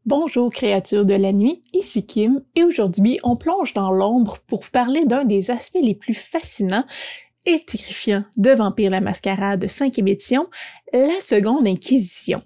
Bonjour créatures de la nuit, ici Kim, et aujourd'hui on plonge dans l'ombre pour vous parler d'un des aspects les plus fascinants et terrifiants de Vampire la Mascarade 5e édition, la Seconde Inquisition.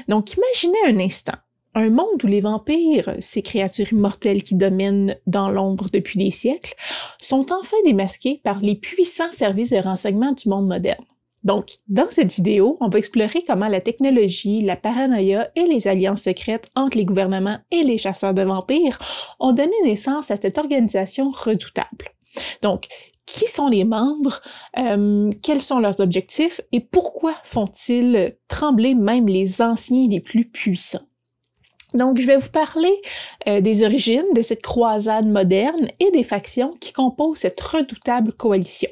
Donc imaginez un instant, un monde où les vampires, ces créatures immortelles qui dominent dans l'ombre depuis des siècles, sont enfin démasqués par les puissants services de renseignement du monde moderne. Donc, dans cette vidéo, on va explorer comment la technologie, la paranoïa et les alliances secrètes entre les gouvernements et les chasseurs de vampires ont donné naissance à cette organisation redoutable. Donc, qui sont les membres, quels sont leurs objectifs et pourquoi font-ils trembler même les anciens les plus puissants? Donc, je vais vous parler des origines de cette croisade moderne et des factions qui composent cette redoutable coalition.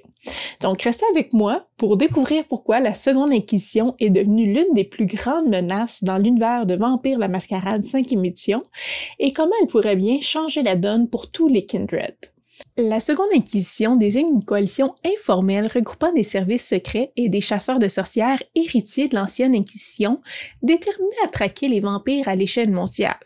Donc, restez avec moi pour découvrir pourquoi la Seconde Inquisition est devenue l'une des plus grandes menaces dans l'univers de Vampire la Mascarade 5e édition et comment elle pourrait bien changer la donne pour tous les Kindred. La Seconde Inquisition désigne une coalition informelle regroupant des services secrets et des chasseurs de sorcières héritiers de l'Ancienne Inquisition, déterminés à traquer les vampires à l'échelle mondiale.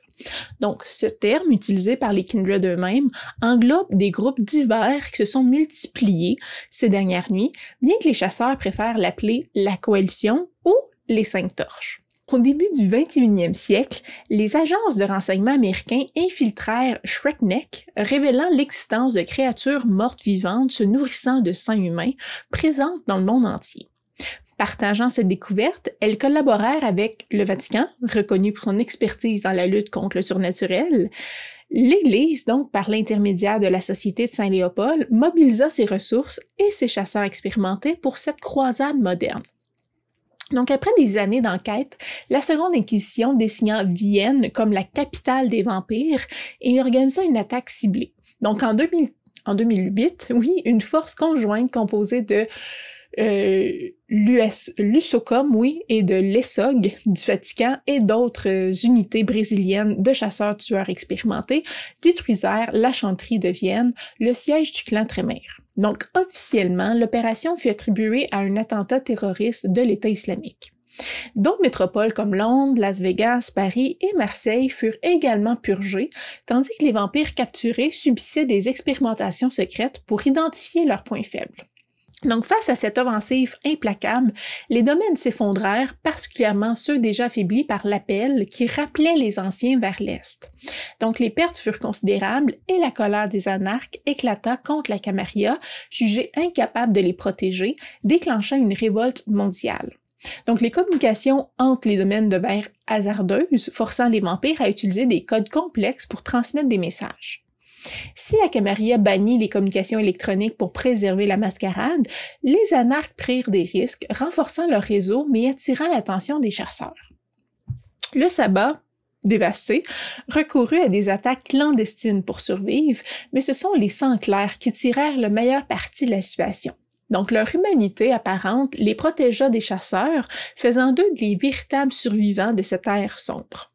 Donc, ce terme, utilisé par les Kindred eux-mêmes, englobe des groupes divers qui se sont multipliés ces dernières nuits, bien que les chasseurs préfèrent l'appeler la Coalition ou les Cinq Torches. Au début du 21e siècle, les agences de renseignement américains infiltrèrent Shrekneck, révélant l'existence de créatures mortes vivantes se nourrissant de sang humain présentes dans le monde entier. Partageant cette découverte, elles collaborèrent avec le Vatican, reconnu pour son expertise dans la lutte contre le surnaturel. L'Église, donc par l'intermédiaire de la Société de Saint-Léopold, mobilisa ses ressources et ses chasseurs expérimentés pour cette croisade moderne. Donc, après des années d'enquête, la Seconde Inquisition désigna Vienne comme la capitale des vampires et organisa une attaque ciblée. Donc, en 2008, une force conjointe composée de l'USOCOM, et de l'ESOG du Vatican et d'autres unités brésiliennes de chasseurs-tueurs expérimentés détruisèrent la chanterie de Vienne, le siège du clan Tremere. Donc, officiellement, l'opération fut attribuée à un attentat terroriste de l'État islamique. D'autres métropoles comme Londres, Las Vegas, Paris et Marseille furent également purgées, tandis que les vampires capturés subissaient des expérimentations secrètes pour identifier leurs points faibles. Donc, face à cette offensive implacable, les domaines s'effondrèrent, particulièrement ceux déjà affaiblis par l'appel qui rappelait les anciens vers l'Est. Donc, les pertes furent considérables et la colère des anarques éclata contre la Camarilla, jugée incapable de les protéger, déclenchant une révolte mondiale. Donc, les communications entre les domaines devinrent hasardeuses, forçant les vampires à utiliser des codes complexes pour transmettre des messages. Si la Camarilla bannit les communications électroniques pour préserver la mascarade, les anarques prirent des risques, renforçant leur réseau mais attirant l'attention des chasseurs. Le sabbat, dévasté, recourut à des attaques clandestines pour survivre, mais ce sont les sangs clairs qui tirèrent le meilleur parti de la situation. Donc, leur humanité apparente les protégea des chasseurs, faisant d'eux les véritables survivants de cette ère sombre.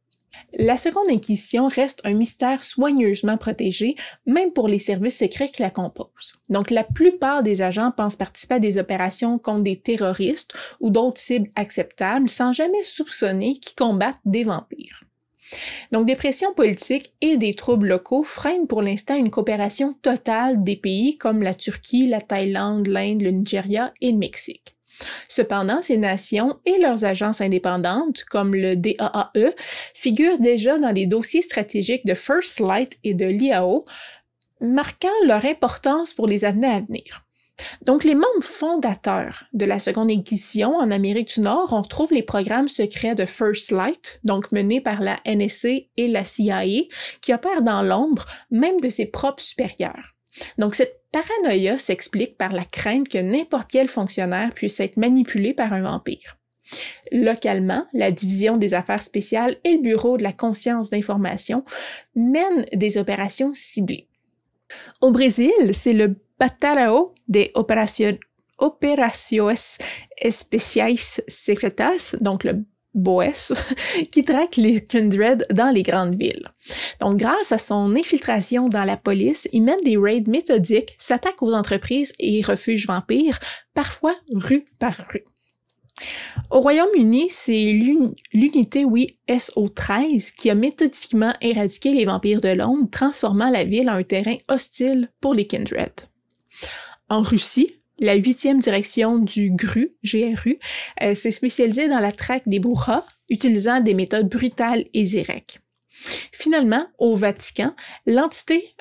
La Seconde Inquisition reste un mystère soigneusement protégé, même pour les services secrets qui la composent. Donc, la plupart des agents pensent participer à des opérations contre des terroristes ou d'autres cibles acceptables, sans jamais soupçonner qu'ils combattent des vampires. Donc, des pressions politiques et des troubles locaux freinent pour l'instant une coopération totale des pays comme la Turquie, la Thaïlande, l'Inde, le Nigeria et le Mexique. Cependant, ces nations et leurs agences indépendantes, comme le DAAE, figurent déjà dans les dossiers stratégiques de First Light et de l'IAO, marquant leur importance pour les années à venir. Donc, les membres fondateurs de la Seconde Inquisition en Amérique du Nord, on retrouve les programmes secrets de First Light, donc menés par la NSA et la CIA, qui opèrent dans l'ombre, même de ses propres supérieurs. Donc, cette paranoïa s'explique par la crainte que n'importe quel fonctionnaire puisse être manipulé par un vampire. Localement, la Division des affaires spéciales et le Bureau de la conscience d'information mènent des opérations ciblées. Au Brésil, c'est le Batalhão de Operações Especiais Secretas, donc le BOES, qui traque les Kindred dans les grandes villes. Donc, grâce à son infiltration dans la police, il mène des raids méthodiques, s'attaque aux entreprises et refuges vampires, parfois rue par rue. Au Royaume-Uni, c'est l'unité, SO13 qui a méthodiquement éradiqué les vampires de Londres, transformant la ville en un terrain hostile pour les Kindred. En Russie, la 8e direction du GRU, s'est spécialisée dans la traque des Brouhahs, utilisant des méthodes brutales et directes. Finalement, au Vatican, l'entité,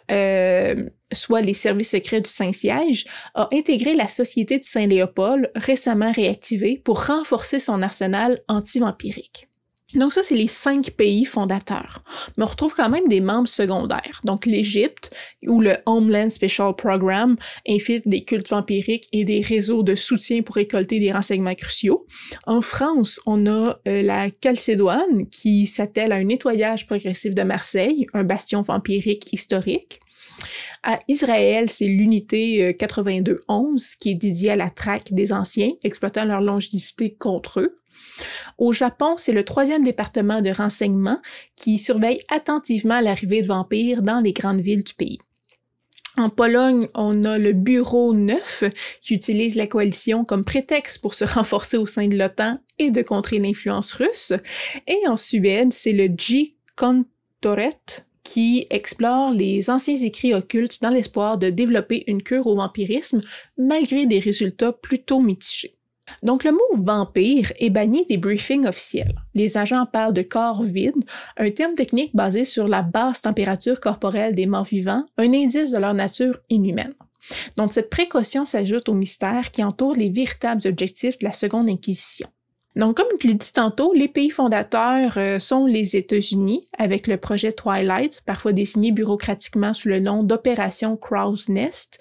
soit les services secrets du Saint-Siège, a intégré la Société de Saint-Léopold, récemment réactivée, pour renforcer son arsenal anti-vampirique. Donc ça, c'est les 5 pays fondateurs. Mais on retrouve quand même des membres secondaires. Donc l'Égypte, où le Homeland Special Program infiltre des cultes vampiriques et des réseaux de soutien pour récolter des renseignements cruciaux. En France, on a la Chalcédoine, qui s'attelle à un nettoyage progressif de Marseille, un bastion vampirique historique. À Israël, c'est l'unité 8211 qui est dédiée à la traque des anciens, exploitant leur longévité contre eux. Au Japon, c'est le 3e département de renseignement qui surveille attentivement l'arrivée de vampires dans les grandes villes du pays. En Pologne, on a le Bureau 9 qui utilise la coalition comme prétexte pour se renforcer au sein de l'OTAN et de contrer l'influence russe. Et en Suède, c'est le G-Kontoret qui explore les anciens écrits occultes dans l'espoir de développer une cure au vampirisme malgré des résultats plutôt mitigés. Donc, le mot « vampire » est banni des briefings officiels. Les agents parlent de « corps vide », un terme technique basé sur la basse température corporelle des morts vivants, un indice de leur nature inhumaine. Donc, cette précaution s'ajoute au mystère qui entoure les véritables objectifs de la Seconde Inquisition. Donc, comme je l'ai dit tantôt, les pays fondateurs sont les États-Unis, avec le projet Twilight, parfois désigné bureaucratiquement sous le nom d'Opération Crow's Nest,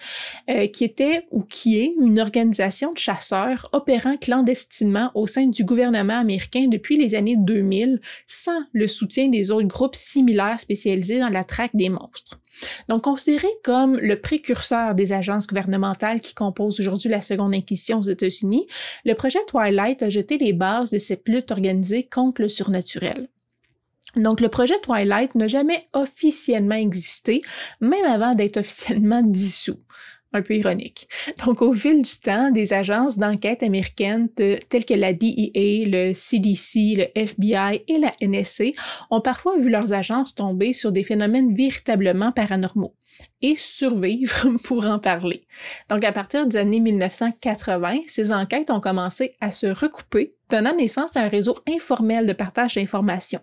qui était ou qui est une organisation de chasseurs opérant clandestinement au sein du gouvernement américain depuis les années 2000, sans le soutien des autres groupes similaires spécialisés dans la traque des monstres. Donc, considéré comme le précurseur des agences gouvernementales qui composent aujourd'hui la Seconde Inquisition aux États-Unis, le projet Twilight a jeté les bases de cette lutte organisée contre le surnaturel. Donc, le projet Twilight n'a jamais officiellement existé, même avant d'être officiellement dissous. Un peu ironique. Donc, au fil du temps, des agences d'enquête américaines telles que la DEA, le CDC, le FBI et la NSA ont parfois vu leurs agences tomber sur des phénomènes véritablement paranormaux et survivre pour en parler. Donc, à partir des années 1980, ces enquêtes ont commencé à se recouper, donnant naissance à un réseau informel de partage d'informations.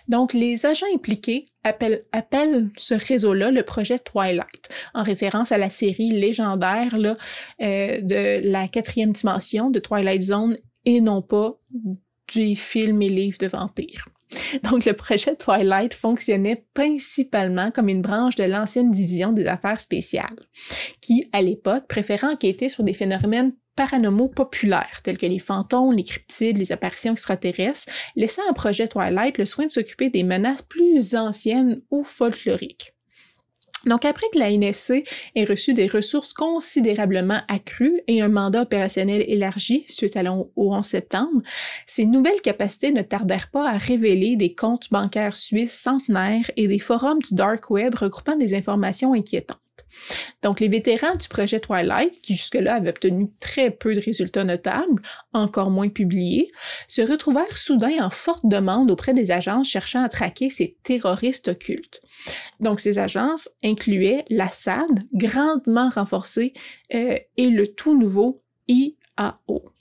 Donc, les agents impliqués appellent ce réseau-là le projet Twilight, en référence à la série légendaire là, de la 4e dimension de Twilight Zone et non pas des films et livres de vampires. Donc, le projet Twilight fonctionnait principalement comme une branche de l'ancienne division des affaires spéciales, qui, à l'époque, préférait enquêter sur des phénomènes paranormaux populaires, tels que les fantômes, les cryptides, les apparitions extraterrestres, laissant au projet Twilight le soin de s'occuper des menaces plus anciennes ou folkloriques. Donc, après que la NSC ait reçu des ressources considérablement accrues et un mandat opérationnel élargi suite au 11 septembre, ces nouvelles capacités ne tardèrent pas à révéler des comptes bancaires suisses centenaires et des forums du dark web regroupant des informations inquiétantes. Donc, les vétérans du projet Twilight, qui jusque-là avaient obtenu très peu de résultats notables, encore moins publiés, se retrouvèrent soudain en forte demande auprès des agences cherchant à traquer ces terroristes occultes. Donc, ces agences incluaient la SAD, grandement renforcée, et le tout nouveau IAO.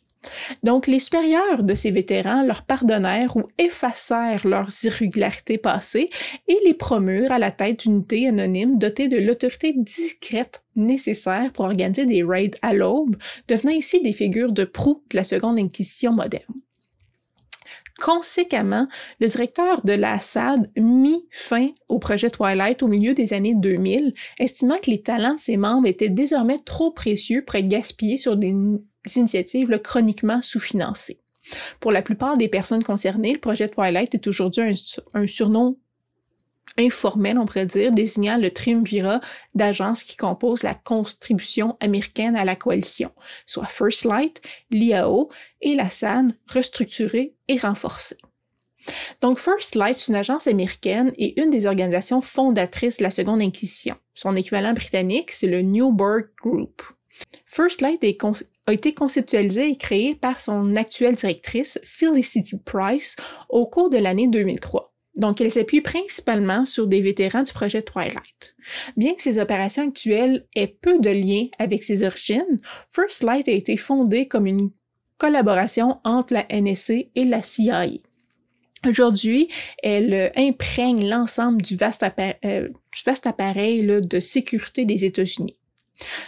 Donc, les supérieurs de ces vétérans leur pardonnèrent ou effacèrent leurs irrégularités passées et les promurent à la tête d'unités anonymes dotées de l'autorité discrète nécessaire pour organiser des raids à l'aube, devenant ainsi des figures de proue de la Seconde Inquisition moderne. Conséquemment, le directeur de la SAD mit fin au projet Twilight au milieu des années 2000, estimant que les talents de ses membres étaient désormais trop précieux pour être gaspillés sur des initiatives chroniquement sous-financées. Pour la plupart des personnes concernées, le projet Twilight est aujourd'hui un surnom informel, on pourrait dire, désignant le triumvirat d'agences qui composent la contribution américaine à la coalition, soit First Light, l'IAO et la SAD, restructurée et renforcée. Donc, First Light, c'est une agence américaine et une des organisations fondatrices de la Seconde Inquisition. Son équivalent britannique, c'est le Newburgh Group. First Light est a été conceptualisé et créé par son actuelle directrice, Felicity Price, au cours de l'année 2003. Donc, elle s'appuie principalement sur des vétérans du projet Twilight. Bien que ses opérations actuelles aient peu de lien avec ses origines, First Light a été fondée comme une collaboration entre la NSA et la CIA. Aujourd'hui, elle imprègne l'ensemble du vaste appareil là, de sécurité des États-Unis.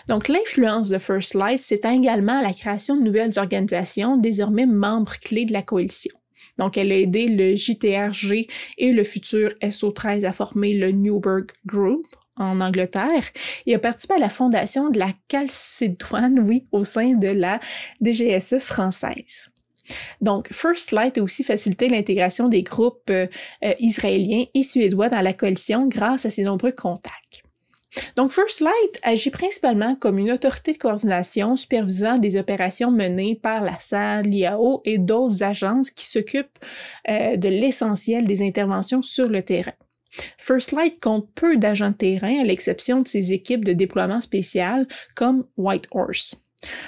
Donc, l'influence de First Light s'étend également à la création de nouvelles organisations, désormais membres clés de la coalition. Donc, elle a aidé le JTRG et le futur SO13 à former le Newburgh Group en Angleterre et a participé à la fondation de la calcédoine, au sein de la DGSE française. Donc, First Light a aussi facilité l'intégration des groupes israéliens et suédois dans la coalition grâce à ses nombreux contacts. Donc, First Light agit principalement comme une autorité de coordination supervisant des opérations menées par la SAD, l'IAO et d'autres agences qui s'occupent de l'essentiel des interventions sur le terrain. First Light compte peu d'agents de terrain à l'exception de ses équipes de déploiement spécial comme White Horse.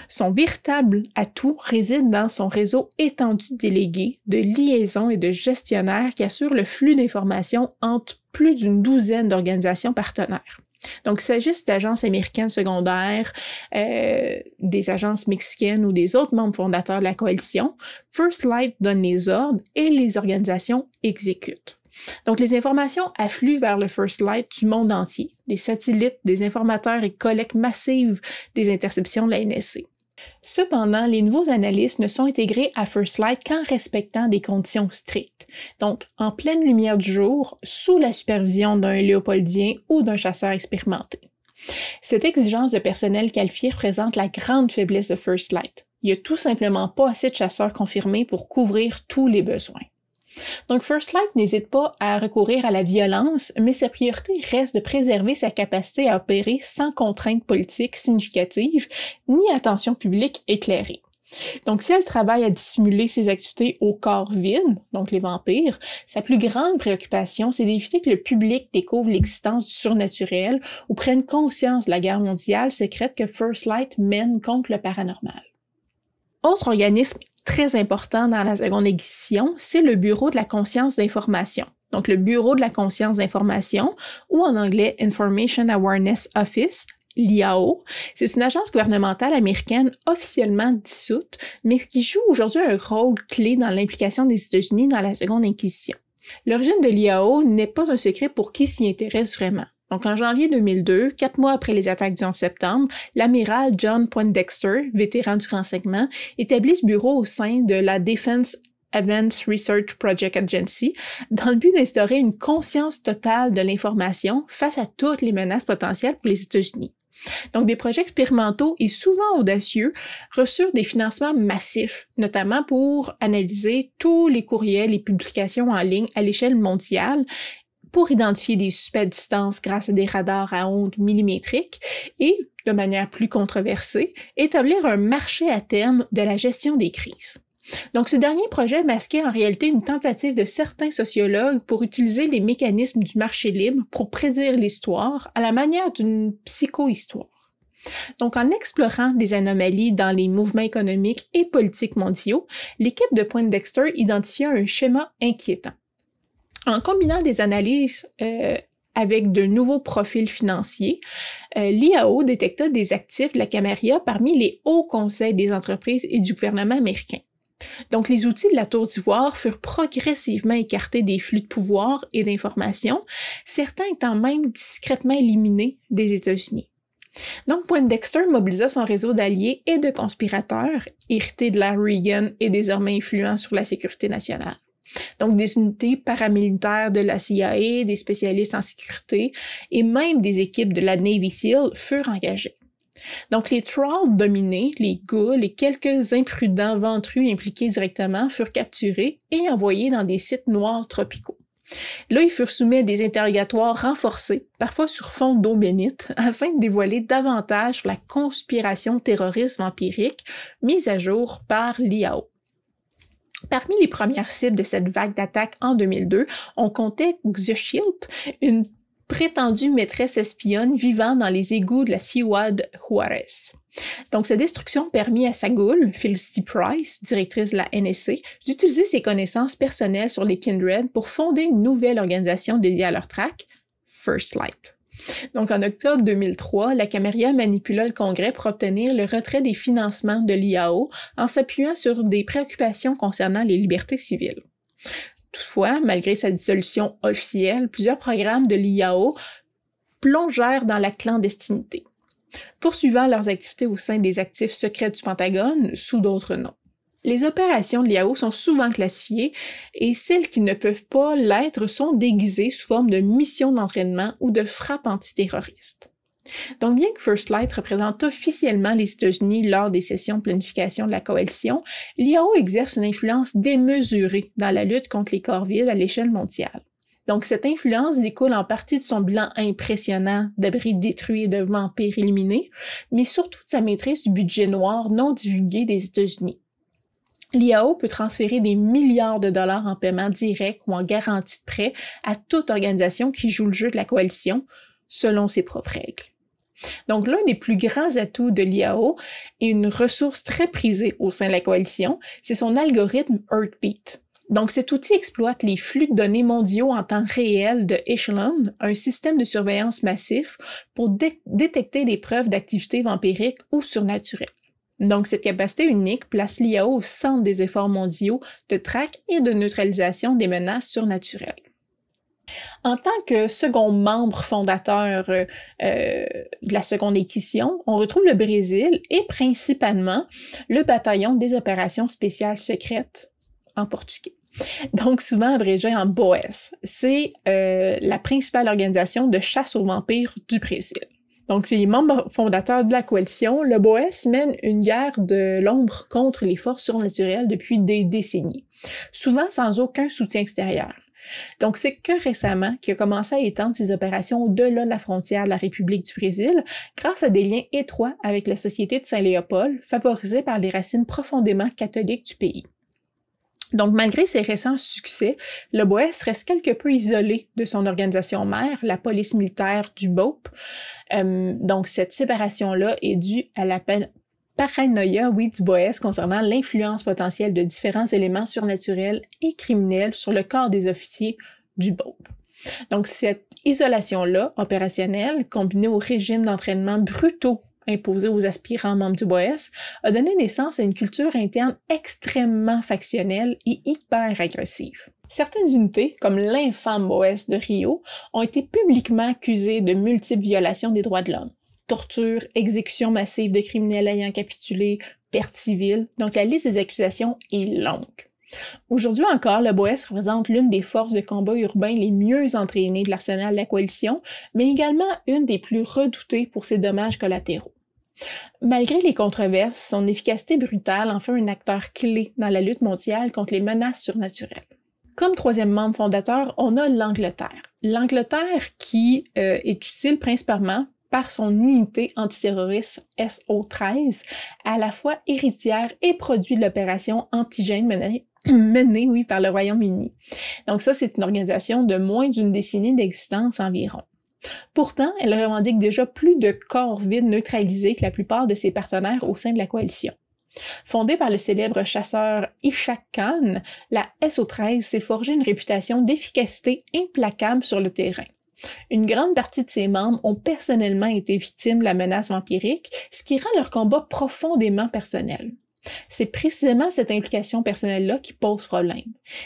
Son véritable atout réside dans son réseau étendu de délégués, de liaisons et de gestionnaires qui assurent le flux d'informations entre plus d'une douzaine d'organisations partenaires. Donc, qu'il s'agisse d'agences américaines secondaires, des agences mexicaines ou des autres membres fondateurs de la coalition, First Light donne les ordres et les organisations exécutent. Donc, les informations affluent vers le First Light du monde entier, des satellites, des informateurs et collectes massives des interceptions de la NSA. Cependant, les nouveaux analystes ne sont intégrés à First Light qu'en respectant des conditions strictes, donc en pleine lumière du jour, sous la supervision d'un léopoldien ou d'un chasseur expérimenté. Cette exigence de personnel qualifié représente la grande faiblesse de First Light. Il n'y a tout simplement pas assez de chasseurs confirmés pour couvrir tous les besoins. Donc, First Light n'hésite pas à recourir à la violence, mais sa priorité reste de préserver sa capacité à opérer sans contraintes politiques significatives ni attention publique éclairée. Donc, si elle travaille à dissimuler ses activités au corps vide, donc les vampires, sa plus grande préoccupation, c'est d'éviter que le public découvre l'existence du surnaturel ou prenne conscience de la guerre mondiale secrète que First Light mène contre le paranormal. Autre organisme très important dans la seconde édition, c'est le Bureau de la conscience d'information. Donc, le Bureau de la conscience d'information, ou en anglais Information Awareness Office, l'IAO. C'est une agence gouvernementale américaine officiellement dissoute, mais qui joue aujourd'hui un rôle clé dans l'implication des États-Unis dans la seconde inquisition. L'origine de l'IAO n'est pas un secret pour qui s'y intéresse vraiment. Donc, en janvier 2002, 4 mois après les attaques du 11 septembre, l'amiral John Poindexter, vétéran du renseignement, établit ce bureau au sein de la Defense Advanced Research Project Agency dans le but d'instaurer une conscience totale de l'information face à toutes les menaces potentielles pour les États-Unis. Donc, des projets expérimentaux et souvent audacieux reçurent des financements massifs, notamment pour analyser tous les courriels et publications en ligne à l'échelle mondiale pour identifier des suspects à distance grâce à des radars à ondes millimétriques et, de manière plus controversée, établir un marché à terme de la gestion des crises. Donc, ce dernier projet masquait en réalité une tentative de certains sociologues pour utiliser les mécanismes du marché libre pour prédire l'histoire à la manière d'une psychohistoire. Donc, en explorant des anomalies dans les mouvements économiques et politiques mondiaux, l'équipe de Poindexter identifia un schéma inquiétant. En combinant des analyses avec de nouveaux profils financiers, l'IAO détecta des actifs de la Camarilla parmi les hauts conseils des entreprises et du gouvernement américain. Donc, les outils de la Tour d'Ivoire furent progressivement écartés des flux de pouvoir et d'informations, certains étant même discrètement éliminés des États-Unis. Donc, Poindexter mobilisa son réseau d'alliés et de conspirateurs, hérités de l'ère Reagan et désormais influents sur la sécurité nationale. Donc, des unités paramilitaires de la CIA, des spécialistes en sécurité et même des équipes de la Navy SEAL furent engagées. Donc, les trolls dominés, les ghouls et quelques imprudents ventrus impliqués directement furent capturés et envoyés dans des sites noirs tropicaux. Là, ils furent soumis à des interrogatoires renforcés, parfois sur fond d'eau bénite, afin de dévoiler davantage sur la conspiration terroriste vampirique mise à jour par l'IAO. Parmi les premières cibles de cette vague d'attaques en 2002, on comptait Xochitl, une prétendue maîtresse espionne vivant dans les égouts de la Ciudad Juárez. Donc, cette destruction permit à Sagoul, Felicity Price, directrice de la NSC, d'utiliser ses connaissances personnelles sur les Kindred pour fonder une nouvelle organisation dédiée à leur traque, First Light. Donc, en octobre 2003, la Camarilla manipula le Congrès pour obtenir le retrait des financements de l'IAO en s'appuyant sur des préoccupations concernant les libertés civiles. Toutefois, malgré sa dissolution officielle, plusieurs programmes de l'IAO plongèrent dans la clandestinité, poursuivant leurs activités au sein des actifs secrets du Pentagone sous d'autres noms. Les opérations de l'IAO sont souvent classifiées et celles qui ne peuvent pas l'être sont déguisées sous forme de missions d'entraînement ou de frappes antiterroristes. Donc, bien que First Light représente officiellement les États-Unis lors des sessions de planification de la coalition, l'IAO exerce une influence démesurée dans la lutte contre les corps vides à l'échelle mondiale. Donc, cette influence découle en partie de son bilan impressionnant d'abris détruits et de vampires éliminés, mais surtout de sa maîtrise du budget noir non divulgué des États-Unis. L'IAO peut transférer des milliards de dollars en paiement direct ou en garantie de prêt à toute organisation qui joue le jeu de la coalition, selon ses propres règles. Donc, l'un des plus grands atouts de l'IAO et une ressource très prisée au sein de la coalition, c'est son algorithme Heartbeat. Donc, cet outil exploite les flux de données mondiaux en temps réel de Echelon, un système de surveillance massif pour détecter des preuves d'activité vampirique ou surnaturelle. Donc, cette capacité unique place l'IAO au centre des efforts mondiaux de traque et de neutralisation des menaces surnaturelles. En tant que second membre fondateur de la seconde édition, on retrouve le Brésil et principalement le bataillon des opérations spéciales secrètes en portugais. Donc souvent abrégé en BOES. C'est la principale organisation de chasse aux vampires du Brésil. Donc, c'est les membres fondateurs de la coalition. Le BOES mène une guerre de l'ombre contre les forces surnaturelles depuis des décennies, souvent sans aucun soutien extérieur. Donc, c'est que récemment qu'il a commencé à étendre ses opérations au-delà de la frontière de la République du Brésil, grâce à des liens étroits avec la Société de Saint-Léopold, favorisée par les racines profondément catholiques du pays. Donc, malgré ses récents succès, le BOES reste quelque peu isolé de son organisation mère, la police militaire du BOP. Donc, cette séparation-là est due à la paranoïa, du BOES concernant l'influence potentielle de différents éléments surnaturels et criminels sur le corps des officiers du BOP. Donc, cette isolation-là, opérationnelle, combinée au régime d'entraînement brutaux imposé aux aspirants membres du BOES, a donné naissance à une culture interne extrêmement factionnelle et hyper agressive. Certaines unités, comme l'infâme BOES de Rio, ont été publiquement accusées de multiples violations des droits de l'homme. Torture, exécution massive de criminels ayant capitulé, perte civile, donc la liste des accusations est longue. Aujourd'hui encore, le BOES représente l'une des forces de combat urbains les mieux entraînées de l'arsenal de la coalition, mais également une des plus redoutées pour ses dommages collatéraux. Malgré les controverses, son efficacité brutale en fait un acteur clé dans la lutte mondiale contre les menaces surnaturelles. Comme troisième membre fondateur, on a l'Angleterre. L'Angleterre qui est utile principalement par son unité antiterroriste SO13, à la fois héritière et produit de l'opération antigène menée par le Royaume-Uni. Donc ça, c'est une organisation de moins d'une décennie d'existence environ. Pourtant, elle revendique déjà plus de corps vides neutralisés que la plupart de ses partenaires au sein de la coalition. Fondée par le célèbre chasseur Ishaq Khan, la SO13 s'est forgée une réputation d'efficacité implacable sur le terrain. Une grande partie de ses membres ont personnellement été victimes de la menace vampirique, ce qui rend leur combat profondément personnel. C'est précisément cette implication personnelle-là qui pose problème.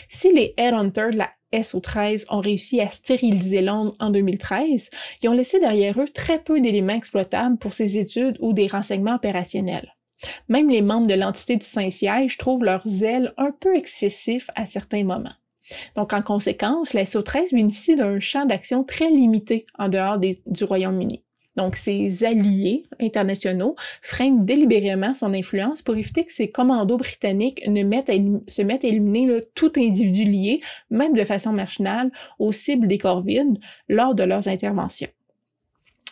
Si les Headhunters de la SO13 ont réussi à stériliser Londres en 2013, ils ont laissé derrière eux très peu d'éléments exploitables pour ces études ou des renseignements opérationnels. Même les membres de l'entité du Saint-Siège trouvent leur zèle un peu excessif à certains moments. Donc, en conséquence, la SO13 bénéficie d'un champ d'action très limité en dehors du Royaume-Uni. Donc, ses alliés internationaux freinent délibérément son influence pour éviter que ces commandos britanniques se mettent à éliminer tout individu lié, même de façon machinale, aux cibles des corps vides lors de leurs interventions.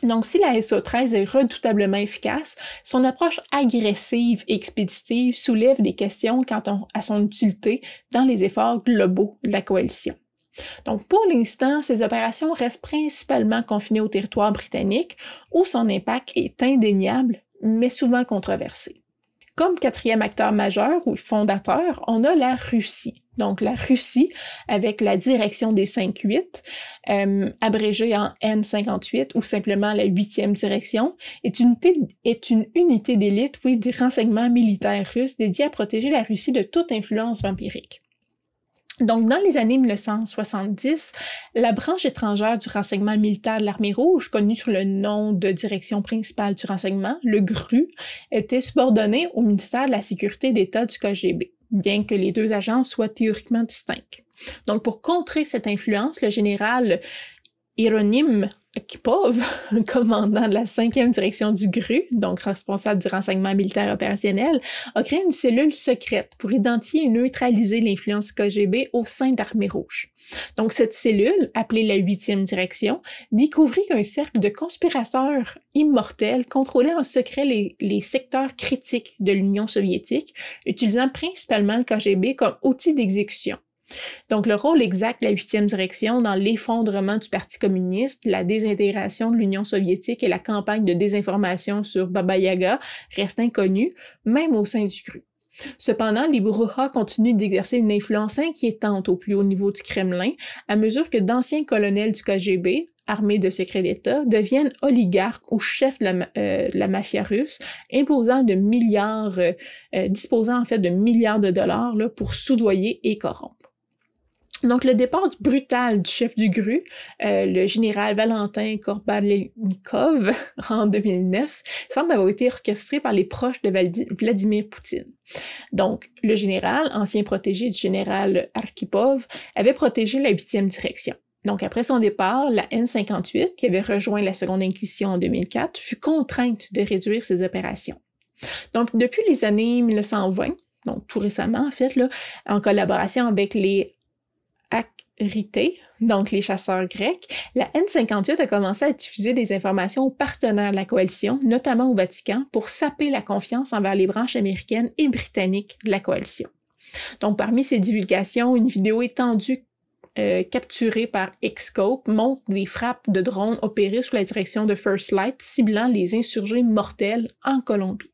Donc, si la SO13 est redoutablement efficace, son approche agressive et expéditive soulève des questions quant à son utilité dans les efforts globaux de la coalition. Donc, pour l'instant, ces opérations restent principalement confinées au territoire britannique, où son impact est indéniable, mais souvent controversé. Comme quatrième acteur majeur ou fondateur, on a la Russie. Donc, la Russie, avec la direction des 5-8, abrégée en N58 ou simplement la 8e direction, est une unité d'élite, oui, du renseignement militaire russe dédiée à protéger la Russie de toute influence vampirique. Donc, dans les années 1970, la branche étrangère du renseignement militaire de l'Armée rouge, connue sous le nom de Direction principale du renseignement, le GRU, était subordonnée au ministère de la Sécurité d'État du KGB, bien que les deux agences soient théoriquement distinctes. Donc, pour contrer cette influence, le général Hieronym Arkhipov, commandant de la 5e direction du GRU, donc responsable du renseignement militaire opérationnel, a créé une cellule secrète pour identifier et neutraliser l'influence KGB au sein de l'Armée rouge. Donc, cette cellule, appelée la 8e direction, découvrit qu'un cercle de conspirateurs immortels contrôlait en secret les secteurs critiques de l'Union soviétique, utilisant principalement le KGB comme outil d'exécution. Donc, le rôle exact de la 8e direction dans l'effondrement du Parti communiste, la désintégration de l'Union soviétique et la campagne de désinformation sur Baba Yaga reste inconnu, même au sein du GRU. Cependant, les brouhahas continuent d'exercer une influence inquiétante au plus haut niveau du Kremlin, à mesure que d'anciens colonels du KGB, armés de secrets d'État, deviennent oligarques ou chefs de la mafia russe, disposant en fait de milliards de dollars là, pour soudoyer et corrompre. Donc, le départ brutal du chef du GRU, le général Valentin Korbalnikov, en 2009, semble avoir été orchestré par les proches de Vladimir Poutine. Donc, le général, ancien protégé du général Arkhipov, avait protégé la 8e direction. Donc, après son départ, la N58, qui avait rejoint la Seconde Inquisition en 2004, fut contrainte de réduire ses opérations. Donc, depuis les années 1920, donc tout récemment en fait, là, en collaboration avec les Akritai, donc les chasseurs grecs, la N58 a commencé à diffuser des informations aux partenaires de la coalition, notamment au Vatican, pour saper la confiance envers les branches américaines et britanniques de la coalition. Donc, parmi ces divulgations, une vidéo étendue capturée par Xscope montre des frappes de drones opérées sous la direction de First Light, ciblant les insurgés mortels en Colombie.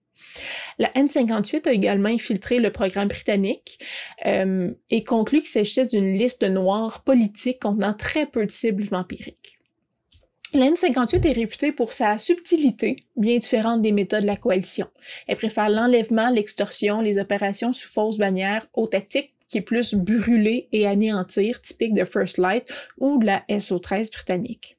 La N58 a également infiltré le programme britannique et conclut qu'il s'agissait d'une liste noire politique contenant très peu de cibles vampiriques. La N58 est réputée pour sa subtilité, bien différente des méthodes de la coalition. Elle préfère l'enlèvement, l'extorsion, les opérations sous fausse bannière aux tactiques qui est plus brûler et anéantir, typique de First Light ou de la SO13 britannique.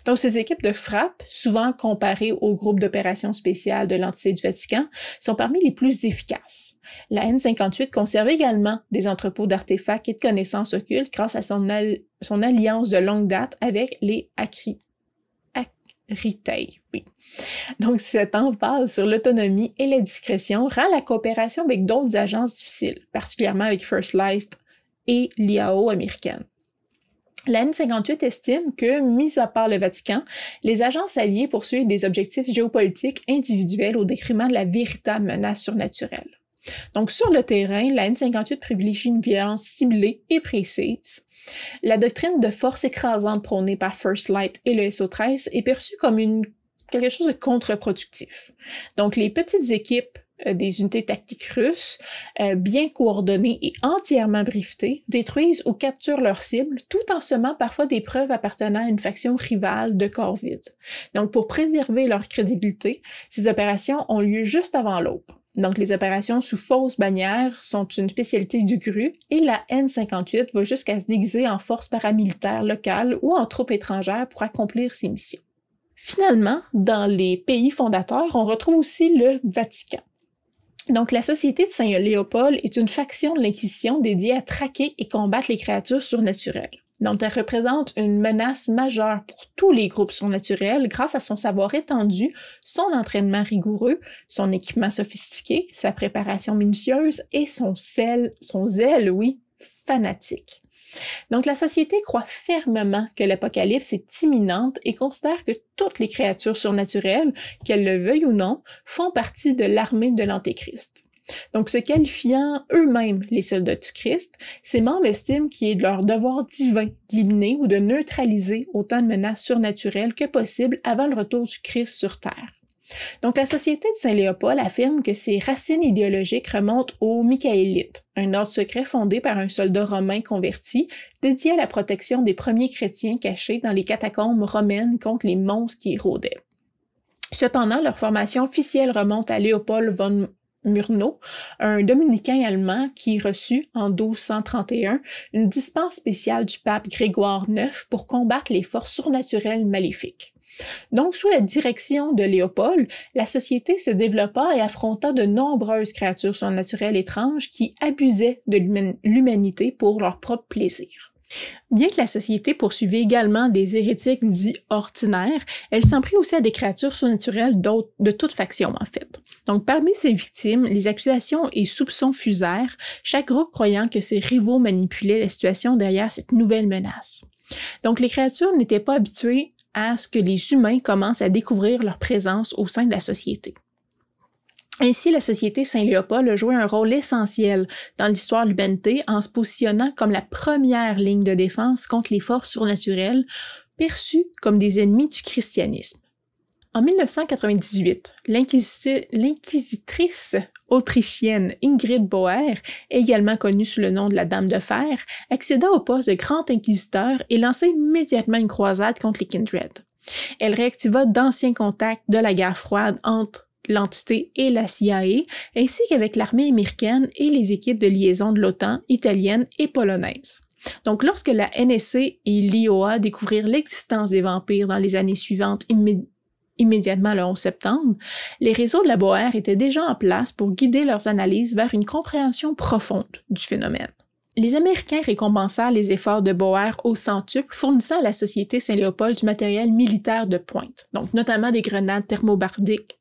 Donc, ces équipes de frappe, souvent comparées aux groupes d'opérations spéciales de l'entité du Vatican, sont parmi les plus efficaces. La N58 conserve également des entrepôts d'artefacts et de connaissances occultes grâce à son alliance de longue date avec les Akritai. Oui. Donc, cette emphase sur l'autonomie et la discrétion rend la coopération avec d'autres agences difficile, particulièrement avec First Light et l'IAO américaine. La N58 estime que, mis à part le Vatican, les agences alliées poursuivent des objectifs géopolitiques individuels au détriment de la véritable menace surnaturelle. Donc, sur le terrain, la N58 privilégie une violence ciblée et précise. La doctrine de force écrasante prônée par First Light et le SO13 est perçue comme quelque chose de contre-productif. Donc, les petites équipes des unités tactiques russes, bien coordonnées et entièrement briefées, détruisent ou capturent leurs cibles, tout en semant parfois des preuves appartenant à une faction rivale de corps vide. Donc, pour préserver leur crédibilité, ces opérations ont lieu juste avant l'aube. Donc, les opérations sous fausse bannière sont une spécialité du GRU et la N58 va jusqu'à se déguiser en force paramilitaire locale ou en troupes étrangères pour accomplir ses missions. Finalement, dans les pays fondateurs, on retrouve aussi le Vatican. Donc, la Société de Saint-Léopold est une faction de l'Inquisition dédiée à traquer et combattre les créatures surnaturelles. Donc, elle représente une menace majeure pour tous les groupes surnaturels grâce à son savoir étendu, son entraînement rigoureux, son équipement sophistiqué, sa préparation minutieuse et son zèle, fanatique. Donc, la société croit fermement que l'apocalypse est imminente et considère que toutes les créatures surnaturelles, qu'elles le veuillent ou non, font partie de l'armée de l'Antéchrist. Donc, se qualifiant eux-mêmes les soldats du Christ, ces membres estiment qu'il est de leur devoir divin d'éliminer ou de neutraliser autant de menaces surnaturelles que possible avant le retour du Christ sur Terre. Donc, la Société de Saint-Léopold affirme que ses racines idéologiques remontent aux Michaélites, un ordre secret fondé par un soldat romain converti, dédié à la protection des premiers chrétiens cachés dans les catacombes romaines contre les monstres qui y rôdaient. Cependant, leur formation officielle remonte à Léopold von Murnau, un dominicain allemand qui reçut en 1231 une dispense spéciale du pape Grégoire IX pour combattre les forces surnaturelles maléfiques. Donc, sous la direction de Léopold, la société se développa et affronta de nombreuses créatures surnaturelles étranges qui abusaient de l'humanité pour leur propre plaisir. Bien que la société poursuivait également des hérétiques dits ordinaires, elle s'en prit aussi à des créatures surnaturelles de toute faction, en fait. Donc, parmi ces victimes, les accusations et soupçons fusèrent, chaque groupe croyant que ses rivaux manipulaient la situation derrière cette nouvelle menace. Donc, les créatures n'étaient pas habituées à ce que les humains commencent à découvrir leur présence au sein de la société. Ainsi, la Société Saint-Léopold a joué un rôle essentiel dans l'histoire de l'humanité en se positionnant comme la première ligne de défense contre les forces surnaturelles perçues comme des ennemis du christianisme. En 1998, l'inquisitrice autrichienne Ingrid Bauer, également connue sous le nom de la Dame de Fer, accéda au poste de grand inquisiteur et lança immédiatement une croisade contre les Kindred. Elle réactiva d'anciens contacts de la guerre froide entre l'entité et la CIA, ainsi qu'avec l'armée américaine et les équipes de liaison de l'OTAN italienne et polonaise. Donc, lorsque la NSC et l'IOA découvrirent l'existence des vampires dans les années suivantes, immédiatement le 11 septembre, les réseaux de la Bauer étaient déjà en place pour guider leurs analyses vers une compréhension profonde du phénomène. Les Américains récompensèrent les efforts de Bauer au centuple, fournissant à la Société Saint-Léopold du matériel militaire de pointe, donc notamment des grenades thermobariques,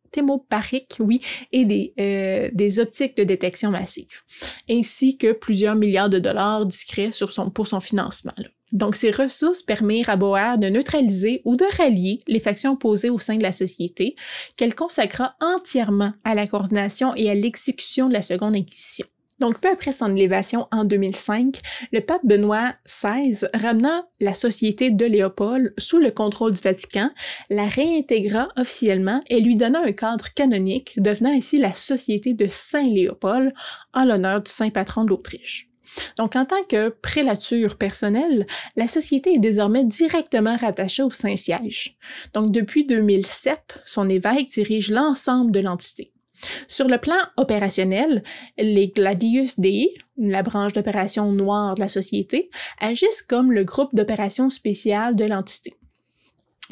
et des optiques de détection massive, ainsi que plusieurs milliards de dollars discrets pour son financement. Donc, ces ressources permirent à Bauer de neutraliser ou de rallier les factions opposées au sein de la société, qu'elle consacra entièrement à la coordination et à l'exécution de la Seconde Inquisition. Donc, peu après son élévation en 2005, le pape Benoît XVI ramena la Société de Léopold sous le contrôle du Vatican, la réintégra officiellement et lui donna un cadre canonique, devenant ainsi la Société de Saint-Léopold en l'honneur du saint patron d'Autriche. Donc, en tant que prélature personnelle, la société est désormais directement rattachée au Saint-Siège. Donc, depuis 2007, son évêque dirige l'ensemble de l'entité. Sur le plan opérationnel, les Gladius Dei, la branche d'opération noire de la société, agissent comme le groupe d'opération spéciale de l'entité,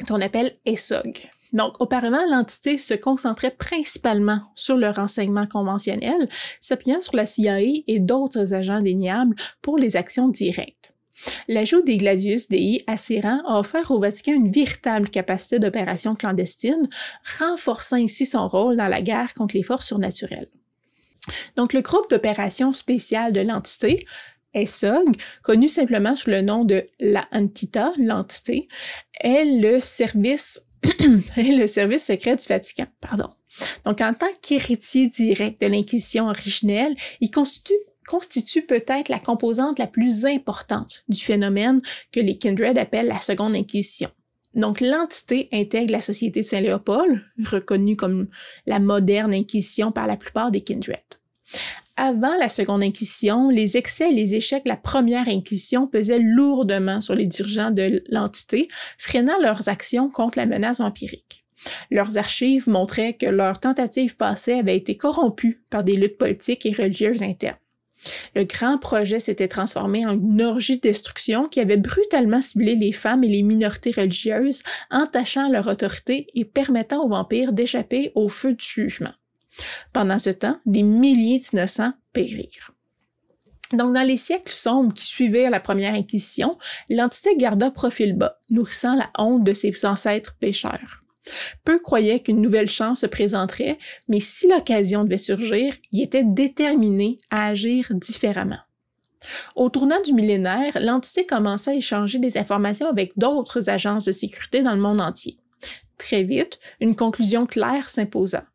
qu'on appelle ESOG. Donc, auparavant, l'entité se concentrait principalement sur le renseignement conventionnel, s'appuyant sur la CIA et d'autres agents déniables pour les actions directes. L'ajout des Gladius Dei à ses rangs a offert au Vatican une véritable capacité d'opération clandestine, renforçant ainsi son rôle dans la guerre contre les forces surnaturelles. Donc, le groupe d'opération spéciale de l'entité, ESOG, connu simplement sous le nom de la Entità, l'entité, est le service secret du Vatican. Donc, en tant qu'héritier direct de l'Inquisition originelle, il constitue peut-être la composante la plus importante du phénomène que les Kindred appellent la Seconde Inquisition. Donc, l'entité intègre la Société de Saint-Léopold, reconnue comme la moderne Inquisition par la plupart des Kindred. Avant la Seconde Inquisition, les excès et les échecs de la Première Inquisition pesaient lourdement sur les dirigeants de l'entité, freinant leurs actions contre la menace vampirique. Leurs archives montraient que leurs tentatives passées avaient été corrompues par des luttes politiques et religieuses internes. Le grand projet s'était transformé en une orgie de destruction qui avait brutalement ciblé les femmes et les minorités religieuses, entachant leur autorité et permettant aux vampires d'échapper au feu du jugement. Pendant ce temps, des milliers d'innocents périrent. Donc, dans les siècles sombres qui suivirent la Première Inquisition, l'entité garda profil bas, nourrissant la honte de ses ancêtres pécheurs. Peu croyaient qu'une nouvelle chance se présenterait, mais si l'occasion devait surgir, ils étaient déterminés à agir différemment. Au tournant du millénaire, l'entité commença à échanger des informations avec d'autres agences de sécurité dans le monde entier. Très vite, une conclusion claire s'imposa.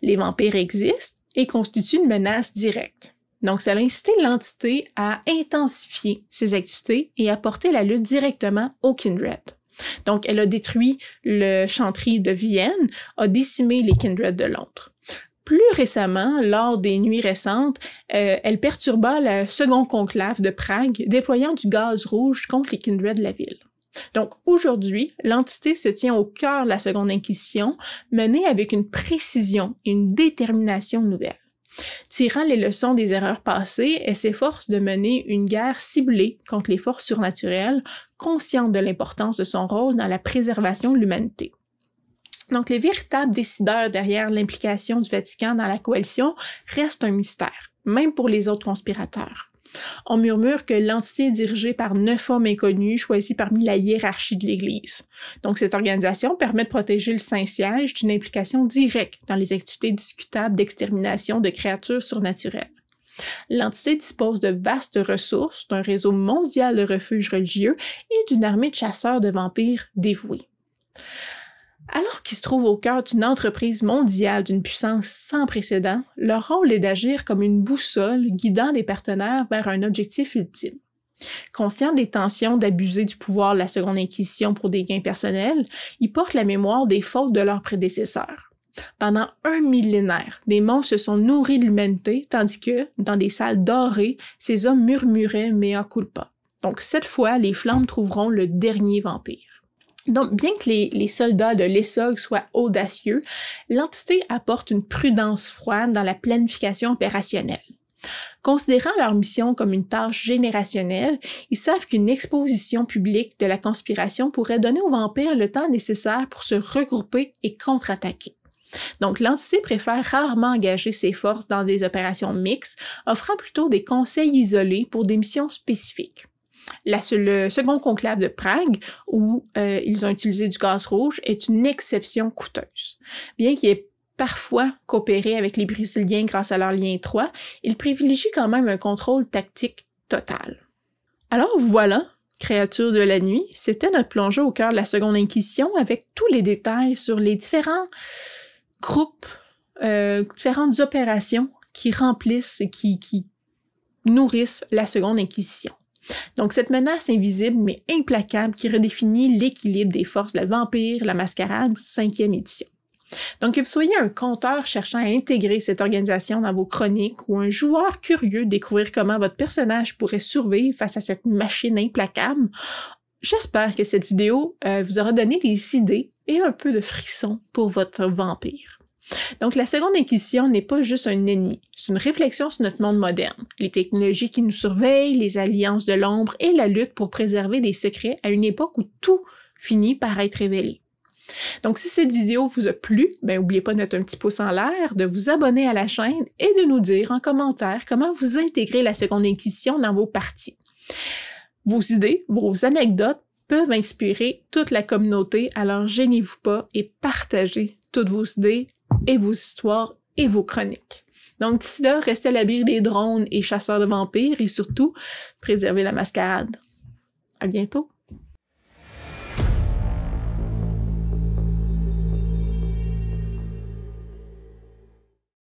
Les vampires existent, et constitue une menace directe. Donc, ça a incité l'entité à intensifier ses activités et à porter la lutte directement au Kindred. Donc, elle a détruit le Chantry de Vienne, a décimé les Kindred de Londres. Plus récemment, lors des nuits récentes, elle perturba le second conclave de Prague, déployant du gaz rouge contre les Kindred de la ville. Donc aujourd'hui, l'entité se tient au cœur de la Seconde Inquisition, menée avec une précision et une détermination nouvelle. Tirant les leçons des erreurs passées, elle s'efforce de mener une guerre ciblée contre les forces surnaturelles, consciente de l'importance de son rôle dans la préservation de l'humanité. Donc, les véritables décideurs derrière l'implication du Vatican dans la coalition restent un mystère, même pour les autres conspirateurs. On murmure que l'entité est dirigée par 9 hommes inconnus choisis parmi la hiérarchie de l'Église. Donc, cette organisation permet de protéger le Saint-Siège d'une implication directe dans les activités discutables d'extermination de créatures surnaturelles. L'entité dispose de vastes ressources, d'un réseau mondial de refuges religieux et d'une armée de chasseurs de vampires dévoués. Alors qu'ils se trouvent au cœur d'une entreprise mondiale d'une puissance sans précédent, leur rôle est d'agir comme une boussole guidant les partenaires vers un objectif ultime. Conscients des tensions d'abuser du pouvoir de la Seconde Inquisition pour des gains personnels, ils portent la mémoire des fautes de leurs prédécesseurs. Pendant un millénaire, des monstres se sont nourris de l'humanité, tandis que, dans des salles dorées, ces hommes murmuraient mea culpa. Donc cette fois, les flammes trouveront le dernier vampire. Donc, bien que les soldats de l'ESOG soient audacieux, l'entité apporte une prudence froide dans la planification opérationnelle. Considérant leur mission comme une tâche générationnelle, ils savent qu'une exposition publique de la conspiration pourrait donner aux vampires le temps nécessaire pour se regrouper et contre-attaquer. Donc, l'entité préfère rarement engager ses forces dans des opérations mixtes, offrant plutôt des conseils isolés pour des missions spécifiques. Le second conclave de Prague, où ils ont utilisé du gaz rouge, est une exception coûteuse. Bien qu'il ait parfois coopéré avec les Brésiliens grâce à leur lien étroit, il privilégie quand même un contrôle tactique total. Alors voilà, créatures de la nuit, c'était notre plongée au cœur de la Seconde Inquisition avec tous les détails sur les différents groupes, différentes opérations qui remplissent et qui nourrissent la Seconde Inquisition. Donc, cette menace invisible mais implacable qui redéfinit l'équilibre des forces de la Vampire, la Mascarade, 5e édition. Donc, que vous soyez un conteur cherchant à intégrer cette organisation dans vos chroniques ou un joueur curieux de découvrir comment votre personnage pourrait survivre face à cette machine implacable, j'espère que cette vidéo vous aura donné des idées et un peu de frisson pour votre vampire. Donc, la Seconde Inquisition n'est pas juste un ennemi, c'est une réflexion sur notre monde moderne, les technologies qui nous surveillent, les alliances de l'ombre et la lutte pour préserver des secrets à une époque où tout finit par être révélé. Donc, si cette vidéo vous a plu, n'oubliez pas de mettre un petit pouce en l'air, de vous abonner à la chaîne et de nous dire en commentaire comment vous intégrez la Seconde Inquisition dans vos parties. Vos idées, vos anecdotes peuvent inspirer toute la communauté, alors gênez-vous pas et partagez toutes vos idées et vos histoires et vos chroniques. Donc d'ici là, restez à l'abri des drones et chasseurs de vampires et surtout, préservez la mascarade. À bientôt!